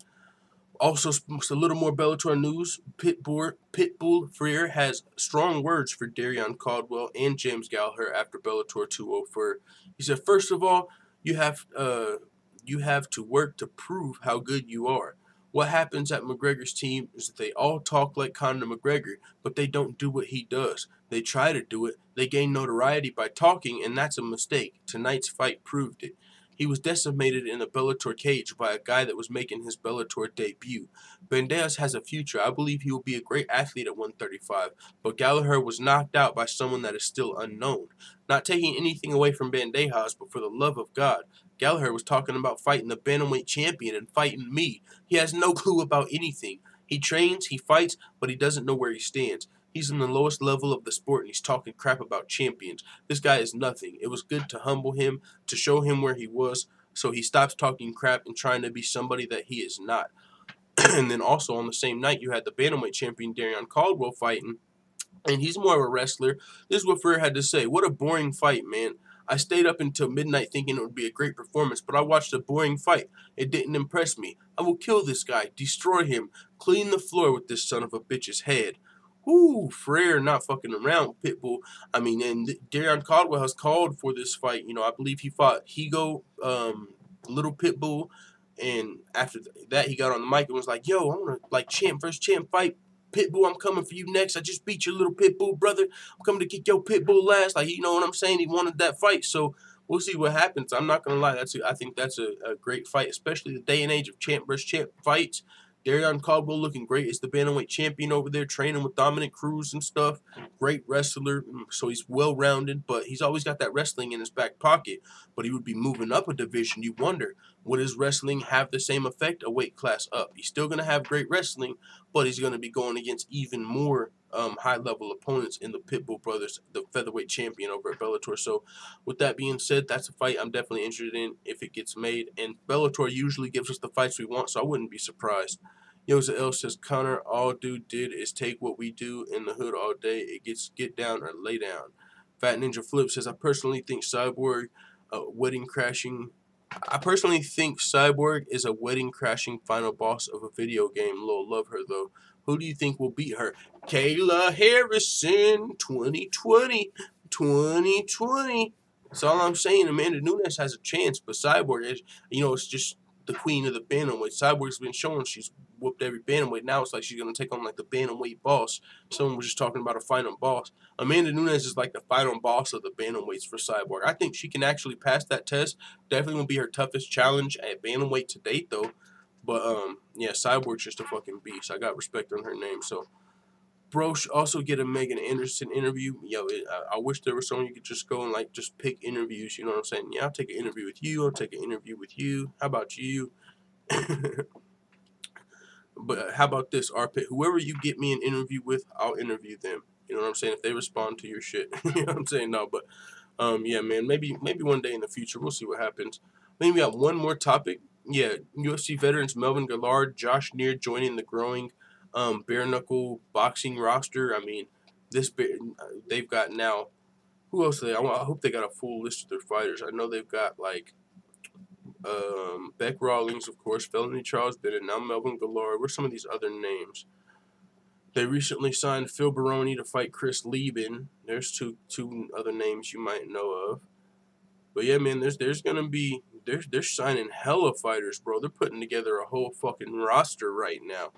Also, a little more Bellator news. Pitbull Freire has strong words for Darrion Caldwell and James Gallagher after Bellator 204. He said, "First of all, you have to work to prove how good you are. What happens at McGregor's team is that they all talk like Conor McGregor, but they don't do what he does. They try to do it. They gain notoriety by talking, and that's a mistake. Tonight's fight proved it. He was decimated in a Bellator cage by a guy that was making his Bellator debut. Bandejas has a future. I believe he will be a great athlete at 135, but Gallagher was knocked out by someone that is still unknown. Not taking anything away from Bandejas, but for the love of God, Gallagher was talking about fighting the bantamweight champion and fighting me. He has no clue about anything. He trains, he fights, but he doesn't know where he stands. He's in the lowest level of the sport, and he's talking crap about champions. This guy is nothing. It was good to humble him, to show him where he was, so he stops talking crap and trying to be somebody that he is not." And then also on the same night, you had the bantamweight champion Darrion Caldwell fighting, and he's more of a wrestler. This is what Freire had to say. "What a boring fight, man. I stayed up until midnight thinking it would be a great performance, but I watched a boring fight. It didn't impress me. I will kill this guy, destroy him, clean the floor with this son of a bitch's head." Ooh, Freire not fucking around, Pitbull. I mean, and Darrion Caldwell has called for this fight. You know, I believe he fought Higo, Little Pitbull, and after that he got on the mic and was like, "Yo, I want to like champ versus champ fight. Pitbull, I'm coming for you next. I just beat your little Pitbull brother. I'm coming to kick your Pitbull last." Like, you know what I'm saying? He wanted that fight, so we'll see what happens. I'm not gonna lie, I think that's a great fight, especially the day and age of champ versus champ fights. Darrion Caldwell looking great as the bantamweight champion over there, training with Dominic Cruz and stuff. Great wrestler, so he's well-rounded, but he's always got that wrestling in his back pocket. But he would be moving up a division. You wonder, would his wrestling have the same effect a weight class up? He's still going to have great wrestling, but he's going to be going against even more high-level opponents in the Pitbull brothers, the featherweight champion over at Bellator. So with that being said, that's a fight I'm definitely interested in if it gets made. And Bellator usually gives us the fights we want, so I wouldn't be surprised. Yoza L says, Conor, all dude did is take what we do in the hood all day. It gets get down or lay down. Fat Ninja Flip says, I personally think Cyborg is a wedding crashing final boss of a video game. Lol, love her though. Who do you think will beat her? Kayla Harrison, 2020. That's all I'm saying. Amanda Nunes has a chance, but Cyborg is, it's just the queen of the bantamweight. Cyborg's been showing she's whooped every bantamweight. Now it's like she's going to take on like the bantamweight boss. Someone was just talking about a final boss. Amanda Nunes is like the final boss of the bantamweights for Cyborg. I think she can actually pass that test. Definitely won't be her toughest challenge at bantamweight to date, though. But, yeah, Cyborg's just a fucking beast. I got respect on her name. So, bro, should also get a Megan Anderson interview. Yo, I wish there was someone you could just go and, like, just pick interviews. You know what I'm saying? Yeah, I'll take an interview with you. I'll take an interview with you. How about you? But how about this, RP? Whoever you get me an interview with, I'll interview them. You know what I'm saying? If they respond to your shit. You know what I'm saying? No, but, yeah, man, maybe one day in the future. We'll see what happens. Then we got one more topic. Yeah, UFC veterans Melvin Gillard, Josh Neer joining the growing bare-knuckle boxing roster. I mean, they've got now, who else do they? I hope they got a full list of their fighters. I know they've got, like, Beck Rawlings, of course, Felony Charles Bennett, now Melvin Gillard. Where's some of these other names? They recently signed Phil Baroni to fight Chris Lieben. There's two other names you might know of. But yeah, man, there's gonna be they're signing hella fighters, bro. They're putting together a whole fucking roster right now.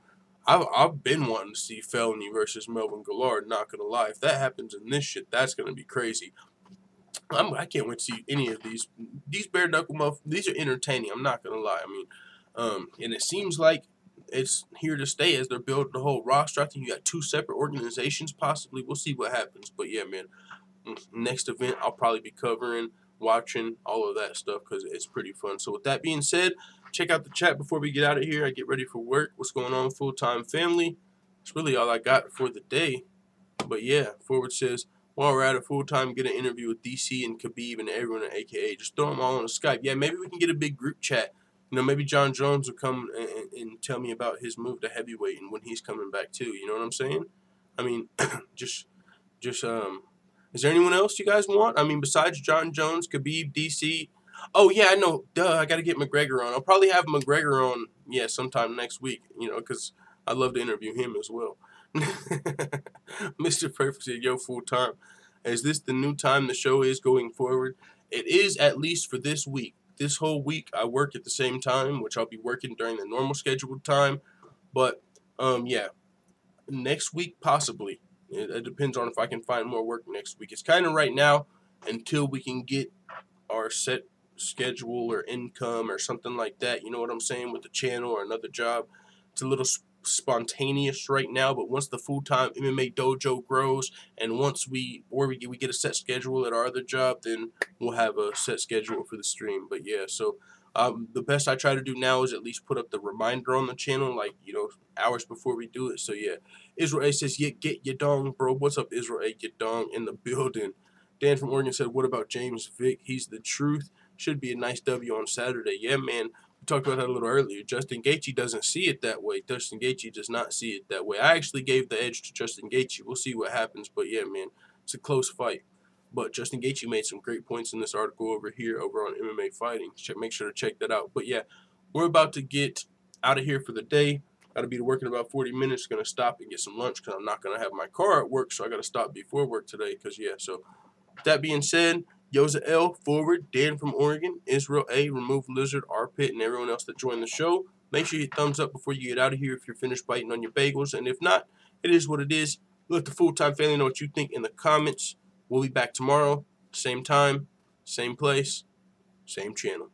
I've been wanting to see Felony versus Melvin Gillard. Not gonna lie, if that happens in this shit, that's gonna be crazy. I can't wait to see any of these bare knuckle these are entertaining. I'm not gonna lie. I mean, and it seems like it's here to stay as they're building the whole roster. I think you got two separate organizations possibly. We'll see what happens. But yeah, man, next event I'll probably be covering, watching all of that stuff because it's pretty fun. So with that being said, check out the chat before we get out of here. I get ready for work. What's going on, full-time family? That's really all I got for the day. But yeah, Forward says, while we're at it full-time, get an interview with DC and Khabib and everyone at AKA. Just throw them all on Skype. Yeah, maybe we can get a big group chat. Maybe Jon Jones will come and tell me about his move to heavyweight and when he's coming back too. You know what I'm saying? I mean, just is there anyone else you guys want? I mean, besides Jon Jones, Khabib, DC. Oh yeah, I know. Duh, I got to get McGregor on. I'll probably have McGregor on, yeah, sometime next week. Because I'd love to interview him as well. Mr. Perfect said, yo, full time. Is this the new time the show is going forward? It is, at least for this week. This whole week I work at the same time, which I'll be working during the normal scheduled time. But, yeah, next week possibly. It depends on if I can find more work next week. It's kind of right now until we can get our set schedule or income or something like that. You know what I'm saying? With the channel or another job. It's a little spontaneous right now, but once the full-time MMA dojo grows and once we get a set schedule at our other job, then we'll have a set schedule for the stream. But yeah, so the best I try to do now is at least put up the reminder on the channel, like, hours before we do it. So yeah, Israel A says, yeah, get your dong, bro. What's up, Israel A? Get dong in the building. Dan from Oregon said, what about James Vick? He's the truth. Should be a nice W on Saturday. Yeah, man. We talked about that a little earlier. Justin Gaethje doesn't see it that way. Justin Gaethje does not see it that way. I actually gave the edge to Justin Gaethje. We'll see what happens. But yeah, man, it's a close fight. But Justin Gaethje made some great points in this article over here over on MMA Fighting. Make sure to check that out. But yeah, we're about to get out of here for the day. Got to be to work in about 40 minutes. Going to stop and get some lunch because I'm not going to have my car at work. So I got to stop before work today because, yeah. So that being said, Yoza L, Forward, Dan from Oregon, Israel A, Remove Lizard, R-Pit, and everyone else that joined the show. Make sure you hit thumbs up before you get out of here if you're finished biting on your bagels. And if not, it is what it is. Let the full-time family know what you think in the comments. We'll be back tomorrow, same time, same place, same channel.